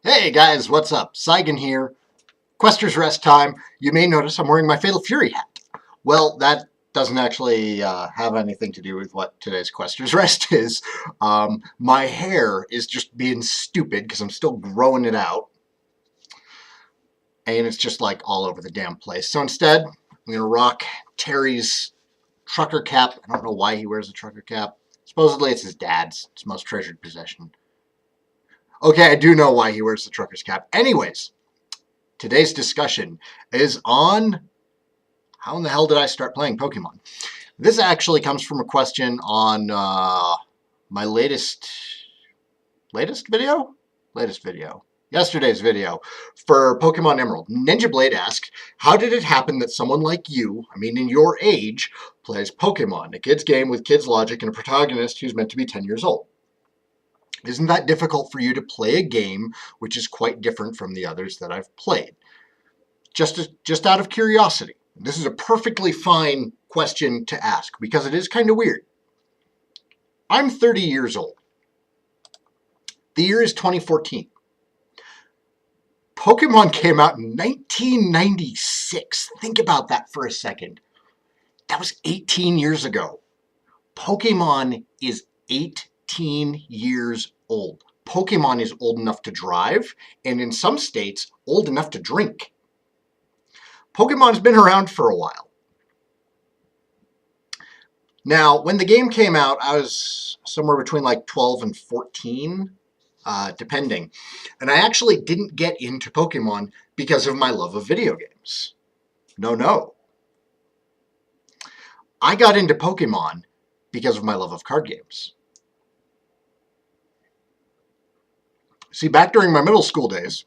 Hey guys, what's up? Saigan here. Quester's rest time. You may notice I'm wearing my Fatal Fury hat. Well, that doesn't actually have anything to do with what today's Quester's rest is. My hair is just being stupid because I'm still growing it out. And it's just like all over the damn place. So instead, I'm going to rock Terry's trucker cap. I don't know why he wears a trucker cap. Supposedly it's his dad's. It's his most treasured possession. Okay, I do know why he wears the trucker's cap. Anyways, today's discussion is on how in the hell did I start playing Pokemon? This actually comes from a question on my latest video? Yesterday's video for Pokemon Emerald. Ninja Blade asked, how did it happen that someone like you, I mean in your age, plays Pokemon, a kid's game with kids' logic and a protagonist who's meant to be 10 years old? Isn't that difficult for you to play a game which is quite different from the others that I've played? Just out of curiosity. This is a perfectly fine question to ask because it is kind of weird. I'm 30 years old. The year is 2014. Pokemon came out in 1996. Think about that for a second. That was 18 years ago. Pokemon is 18 years old. Pokemon is old enough to drive, and in some states, old enough to drink. Pokemon's been around for a while. Now, when the game came out, I was somewhere between like 12 and 14, depending. And I actually didn't get into Pokemon because of my love of video games. No. I got into Pokemon because of my love of card games. See, back during my middle school days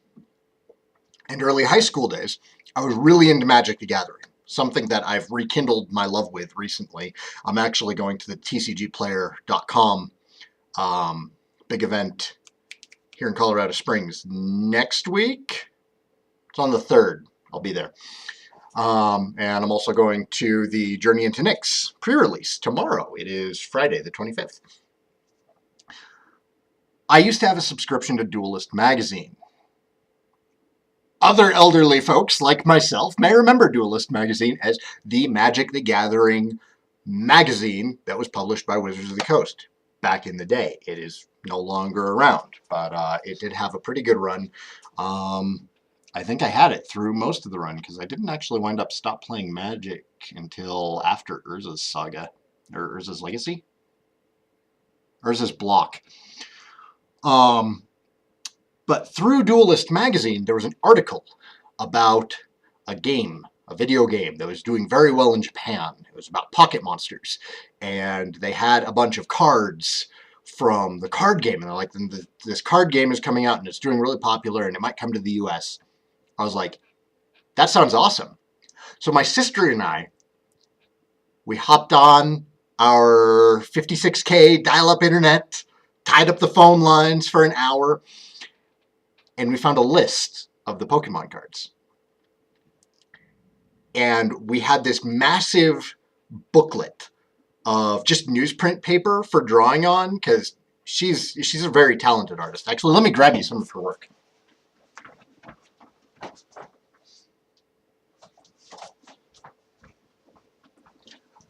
and early high school days, I was really into Magic the Gathering, something that I've rekindled my love with recently. I'm actually going to the tcgplayer.com big event here in Colorado Springs next week. It's on the 3rd. I'll be there. And I'm also going to the Journey into Nyx pre-release tomorrow. It is Friday the 25th. I used to have a subscription to Duelist magazine. Other elderly folks like myself may remember Duelist magazine as the Magic the Gathering magazine that was published by Wizards of the Coast back in the day. It is no longer around, but it did have a pretty good run. I think I had it through most of the run because I didn't actually wind up stop playing Magic until after Urza's Saga, or Urza's Legacy? Urza's Block. But through Duelist magazine, there was an article about a game, a video game that was doing very well in Japan. It was about pocket monsters. And they had a bunch of cards from the card game. And they're like, this card game is coming out and it's doing really popular and it might come to the US. I was like, that sounds awesome. So my sister and I, we hopped on our 56K dial-up internet, tied up the phone lines for an hour, and we found a list of the Pokemon cards. And we had this massive booklet of just newsprint paper for drawing on, because she's a very talented artist. Actually, let me grab you some of her work.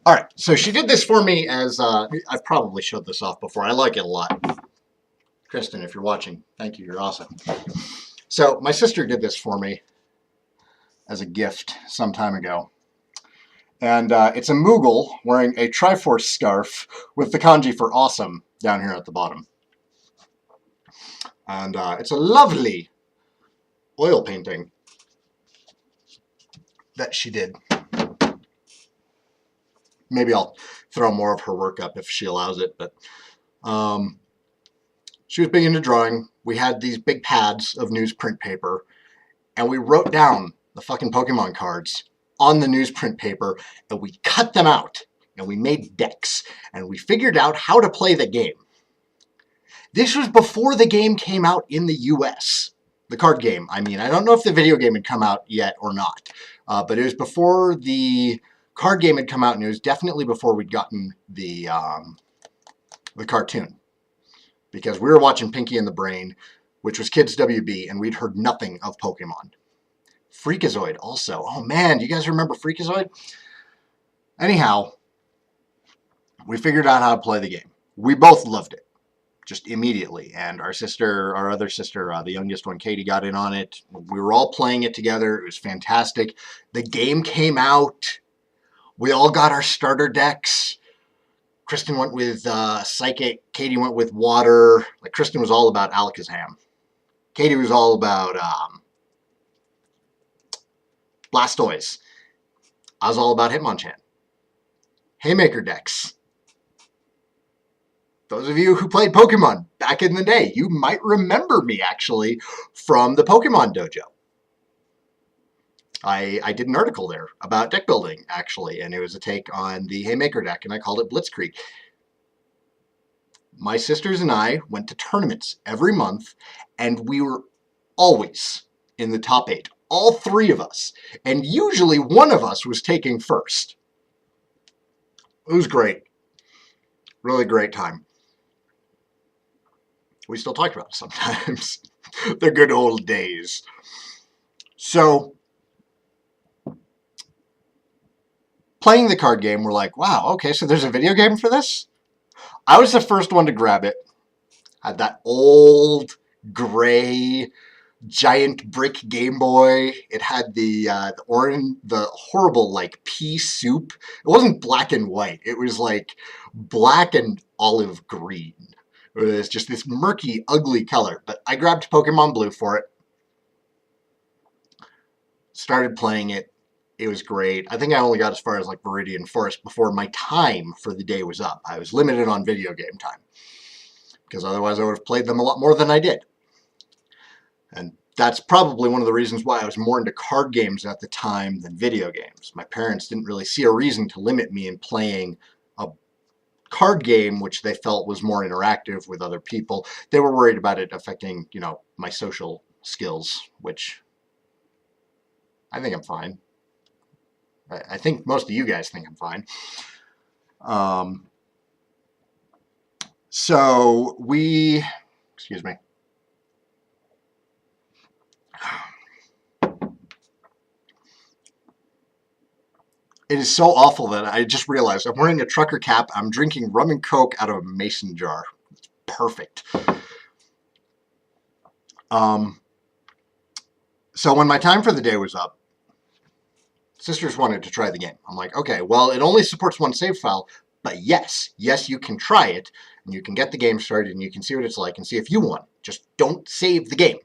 All right, so she did this for me as, I've probably showed this off before. I like it a lot. Kristen, if you're watching, thank you, you're awesome. So my sister did this for me as a gift some time ago. And it's a Moogle wearing a Triforce scarf with the kanji for awesome down here at the bottom. And it's a lovely oil painting that she did. Maybe I'll throw more of her work up if she allows it, but she was big into drawing. We had these big pads of newsprint paper, and we wrote down the fucking Pokemon cards on the newsprint paper, and we cut them out, and we made decks, and we figured out how to play the game. This was before the game came out in the US. The card game, I mean. I don't know if the video game had come out yet or not, but it was before the card game had come out, and it was definitely before we'd gotten the cartoon. Because we were watching Pinky and the Brain which was Kids WB, and we'd heard nothing of Pokemon. Freakazoid also. Oh man, do you guys remember Freakazoid? Anyhow, we figured out how to play the game. We both loved it, just immediately. And our other sister, the youngest one, Katie, got in on it. We were all playing it together. It was fantastic. The game came out. We all got our starter decks. Kristen went with Psychic. Katie went with Water. Like, Kristen was all about Alakazam. Katie was all about Blastoise. I was all about Hitmonchan. Haymaker decks. Those of you who played Pokemon back in the day, you might remember me actually from the Pokemon Dojo. I did an article there about deck building actually, and it was a take on the Haymaker deck, and I called it Blitzkrieg. My sisters and I went to tournaments every month, and we were always in the top 8. All 3 of us. And usually one of us was taking first. It was great. Really great time. We still talk about it sometimes. The good old days. So, playing the card game, we're like, wow, okay, so there's a video game for this? I was the first one to grab it. Had that old, gray, giant brick Game Boy. It had the horrible like pea soup. It wasn't black and white. It was like black and olive green. It was just this murky, ugly color. But I grabbed Pokemon Blue for it. Started playing it. It was great. I think I only got as far as like Viridian Forest before my time for the day was up. I was limited on video game time, because otherwise I would have played them a lot more than I did. And that's probably one of the reasons why I was more into card games at the time than video games. My parents didn't really see a reason to limit me in playing a card game, which they felt was more interactive with other people. They were worried about it affecting, you know, my social skills, which I think I'm fine. I think most of you guys think I'm fine. So we, excuse me. It is so awful that I just realized I'm wearing a trucker cap. I'm drinking rum and coke out of a mason jar. It's perfect. So when my time for the day was up, sisters wanted to try the game. I'm like, okay, well, it only supports one save file, but yes, you can try it, and you can get the game started, and you can see what it's like, and see if you want. Just don't save the game.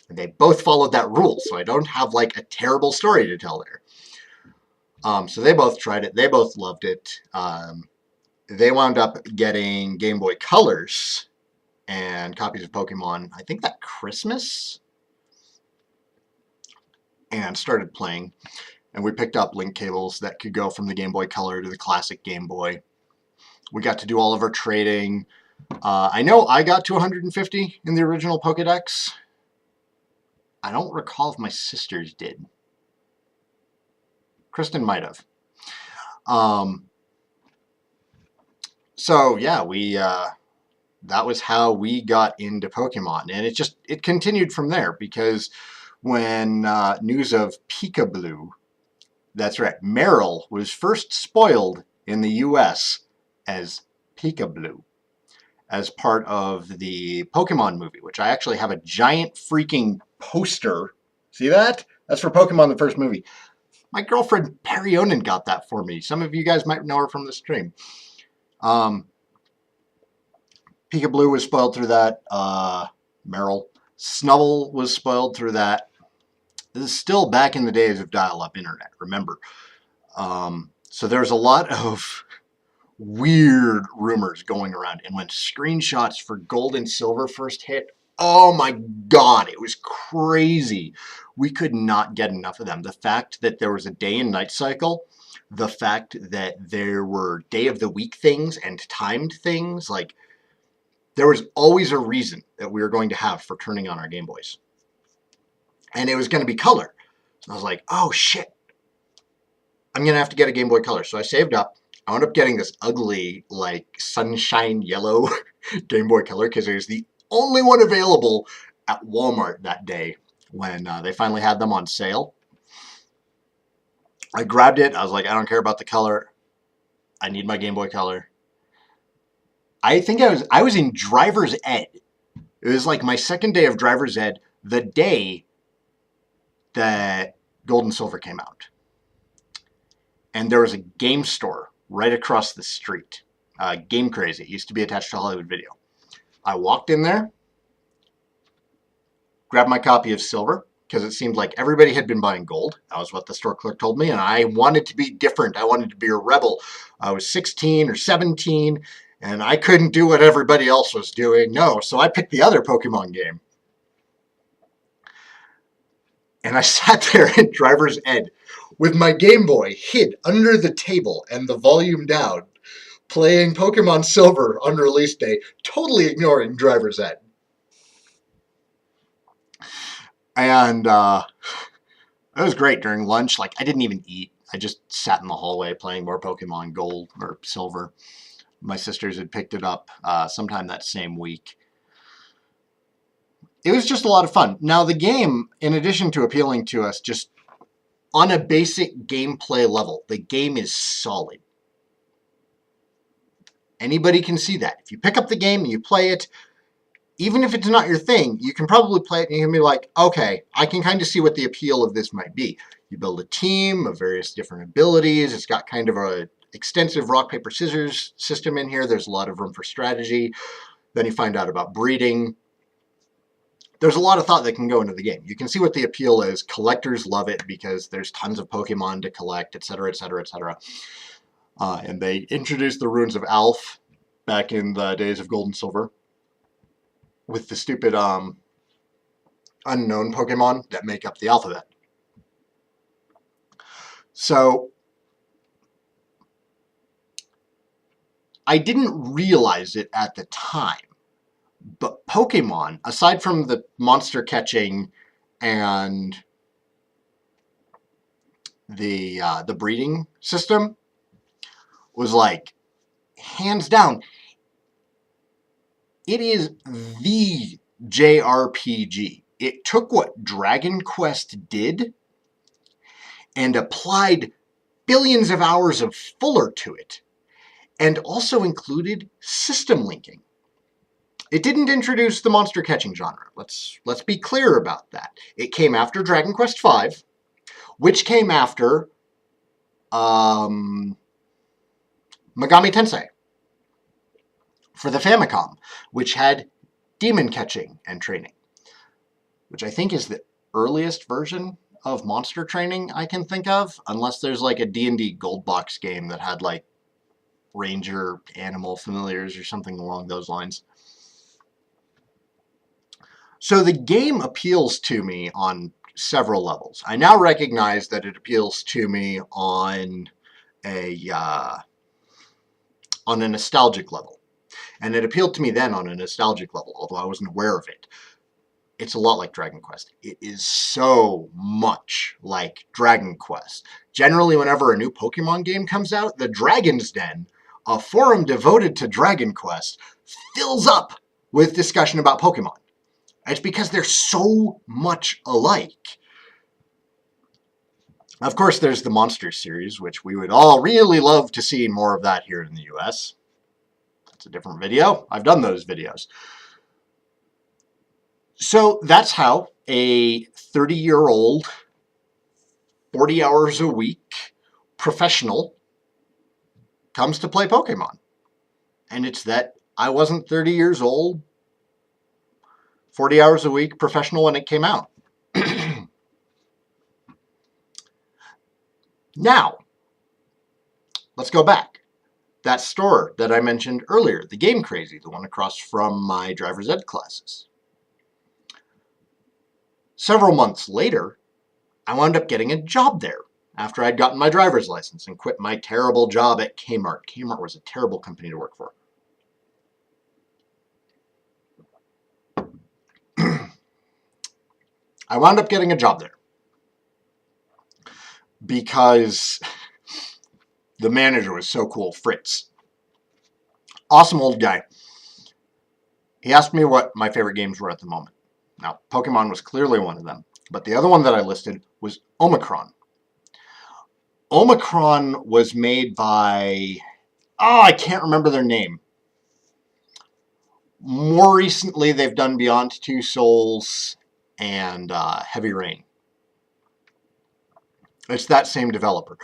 And they both followed that rule, so I don't have, like, a terrible story to tell there. So they both tried it. They both loved it. They wound up getting Game Boy Colors and copies of Pokemon, I think that Christmas, and started playing. And we picked up link cables that could go from the Game Boy Color to the classic Game Boy. We got to do all of our trading. I know I got to 150 in the original Pokedex. I don't recall if my sisters did. Kristen might have. So yeah, that was how we got into Pokemon, and it continued from there, because when news of Peekaboo, that's right, Meryl was first spoiled in the US as Peekaboo as part of the Pokemon movie, which I actually have a giant freaking poster. See that? That's for Pokemon the first movie. My girlfriend Perry Onan got that for me. Some of you guys might know her from the stream. Peekaboo was spoiled through that. Meryl. Snubble was spoiled through that. This is still back in the days of dial-up internet, remember. So there's a lot of weird rumors going around. And when screenshots for Gold and Silver first hit, oh my God, it was crazy. We could not get enough of them. The fact that there was a day and night cycle, the fact that there were day of the week things and timed things, like there was always a reason that we were going to have for turning on our Game Boys. And it was going to be color. So I was like, oh shit, I'm going to have to get a Game Boy Color. So I saved up. I wound up getting this ugly, like, sunshine yellow Game Boy Color, because it was the only one available at Walmart that day when they finally had them on sale. I grabbed it. I was like, I don't care about the color. I need my Game Boy Color. I think I was in driver's ed. It was like my second day of driver's ed, the day that Gold and Silver came out. And there was a game store right across the street. Game Crazy. It used to be attached to Hollywood Video. I walked in there, grabbed my copy of Silver, because it seemed like everybody had been buying Gold. That was what the store clerk told me, and I wanted to be different. I wanted to be a rebel. I was 16 or 17, and I couldn't do what everybody else was doing. No, so I picked the other Pokemon game. And I sat there in driver's ed with my Game Boy hid under the table and the volume down, playing Pokemon Silver on release day, totally ignoring driver's ed. And it was great during lunch. Like, I didn't even eat. I just sat in the hallway playing more Pokemon Gold or Silver. My sisters had picked it up sometime that same week. It was just a lot of fun. Now, the game, in addition to appealing to us just on a basic gameplay level, the game is solid. Anybody can see that. If you pick up the game and you play it, even if it's not your thing, you can probably play it and you can be like, okay, I can kind of see what the appeal of this might be. You build a team of various different abilities. It's got kind of an extensive rock, paper, scissors system in here. There's a lot of room for strategy. Then you find out about breeding. There's a lot of thought that can go into the game. You can see what the appeal is. Collectors love it because there's tons of Pokemon to collect, etc., etc., etc. And they introduced the Runes of Alph back in the days of Gold and Silver with the stupid unknown Pokemon that make up the alphabet. So I didn't realize it at the time, but Pokemon, aside from the monster catching and the breeding system, was like, hands down, it is the JRPG. It took what Dragon Quest did and applied billions of hours of Fuller to it, and also included system linking. It didn't introduce the monster catching genre. Let's be clear about that. It came after Dragon Quest V, which came after Megami Tensei for the Famicom, which had demon catching and training, which I think is the earliest version of monster training I can think of, unless there's like a D&D gold box game that had like ranger animal familiars or something along those lines. So the game appeals to me on several levels. I now recognize that it appeals to me on a nostalgic level. And it appealed to me then on a nostalgic level, although I wasn't aware of it. It's a lot like Dragon Quest. It is so much like Dragon Quest. Generally, whenever a new Pokemon game comes out, the Dragon's Den, a forum devoted to Dragon Quest, fills up with discussion about Pokemon. It's because they're so much alike. Of course, there's the Monsters series, which we would all really love to see more of that here in the US. That's a different video. I've done those videos. So that's how a 30-year-old, 40 hours a week professional comes to play Pokemon. And it's that I wasn't 30 years old, 40 hours a week professional when it came out. Now, let's go back. That store that I mentioned earlier, the Game Crazy, the one across from my driver's ed classes. Several months later, I wound up getting a job there after I'd gotten my driver's license and quit my terrible job at Kmart. Kmart was a terrible company to work for. I wound up getting a job there because the manager was so cool, Fritz. Awesome old guy. He asked me what my favorite games were at the moment. Now, Pokemon was clearly one of them, but the other one that I listed was Omicron. Omicron was made by, I can't remember their name. More recently, they've done Beyond Two Souls and Heavy Rain. It's that same developer.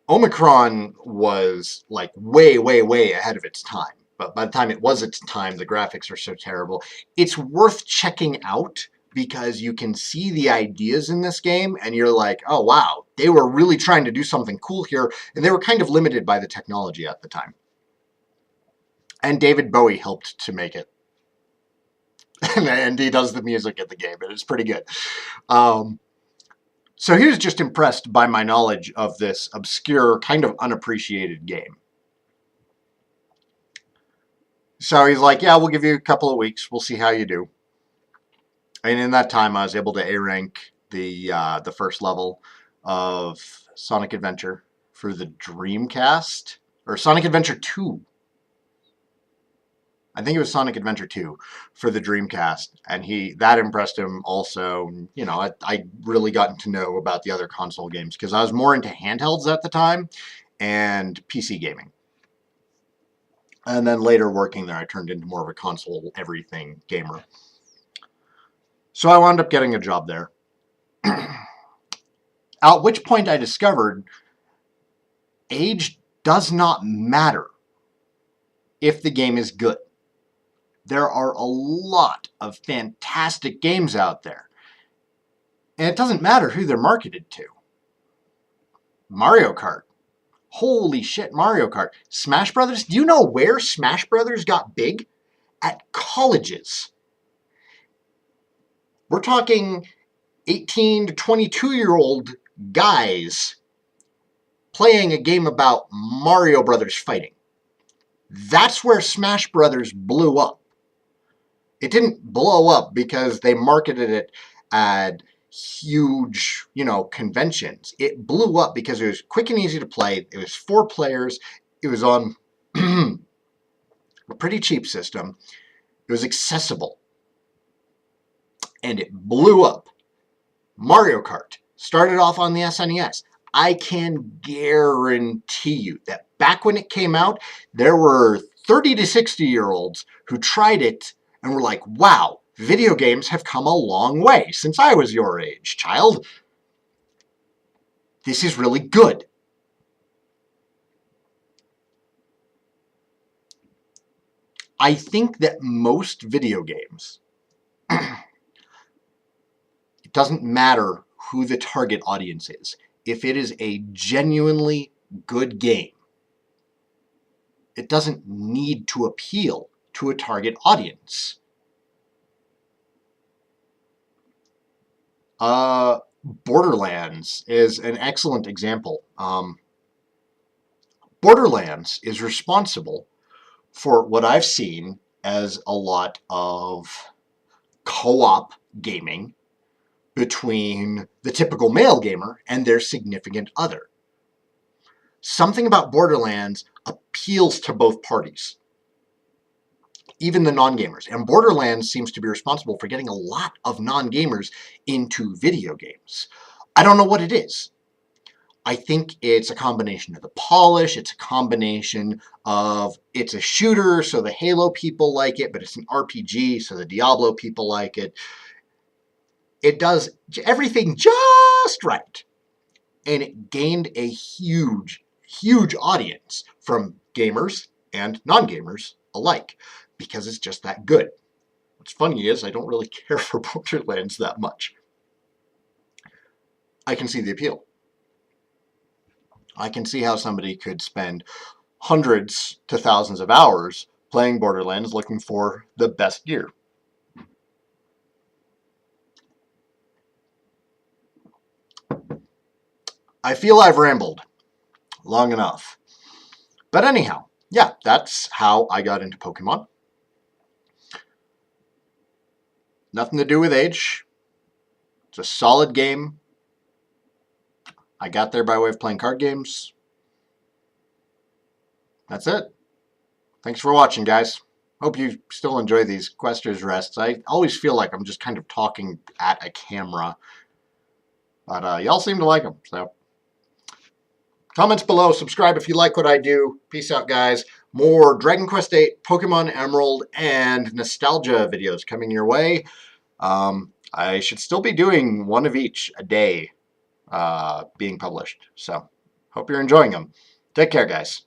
Omicron was like way, way, way ahead of its time. But by the time it was its time, the graphics are so terrible. It's worth checking out because you can see the ideas in this game and you're like, oh wow, they were really trying to do something cool here, and they were kind of limited by the technology at the time. And David Bowie helped to make it. And he does the music in the game, and it's pretty good. So he was just impressed by my knowledge of this obscure, kind of unappreciated game. So he's like, yeah, we'll give you a couple of weeks. We'll see how you do. And in that time, I was able to A-rank the first level of Sonic Adventure for the Dreamcast. Or Sonic Adventure 2. I think it was Sonic Adventure 2 for the Dreamcast. And that impressed him also. You know, I really gotten to know about the other console games because I was more into handhelds at the time and PC gaming. And then later working there, I turned into more of a console everything gamer. So I wound up getting a job there. At which point I discovered age does not matter if the game is good. There are a lot of fantastic games out there. And it doesn't matter who they're marketed to. Mario Kart. Holy shit, Mario Kart. Smash Brothers. Do you know where Smash Brothers got big? At colleges. We're talking 18 to 22-year-old guys playing a game about Mario Brothers fighting. That's where Smash Brothers blew up. It didn't blow up because they marketed it at huge, conventions. It blew up because it was quick and easy to play. It was 4 players. It was on a pretty cheap system. It was accessible. And it blew up. Mario Kart started off on the SNES. I can guarantee you that back when it came out, there were 30 to 60-year-olds who tried it and were like, wow, video games have come a long way since I was your age, child. This is really good. I think that most video games, it doesn't matter who the target audience is. If it is a genuinely good game, it doesn't need to appeal to a target audience. Borderlands is an excellent example. Borderlands is responsible for what I've seen as a lot of co-op gaming between the typical male gamer and their significant other. Something about Borderlands appeals to both parties, even the non-gamers. And Borderlands seems to be responsible for getting a lot of non-gamers into video games. I don't know what it is. I think it's a combination of the polish, it's a combination of it's a shooter, so the Halo people like it, but it's an RPG, so the Diablo people like it. It does everything just right. And it gained a huge, huge audience from gamers and non-gamers alike, because it's just that good. What's funny is I don't really care for Borderlands that much. I can see the appeal. I can see how somebody could spend hundreds to thousands of hours playing Borderlands looking for the best gear. I feel I've rambled long enough. But anyhow, yeah, that's how I got into Pokemon. Nothing to do with age. It's a solid game. I got there by way of playing card games. That's it. Thanks for watching, guys. Hope you still enjoy these Questers rests. I always feel like I'm just kind of talking at a camera. But y'all seem to like them, so. Comments below, subscribe if you like what I do. Peace out, guys. More Dragon Quest VIII, Pokemon Emerald, and nostalgia videos coming your way. I should still be doing one of each a day being published. So, hope you're enjoying them. Take care, guys.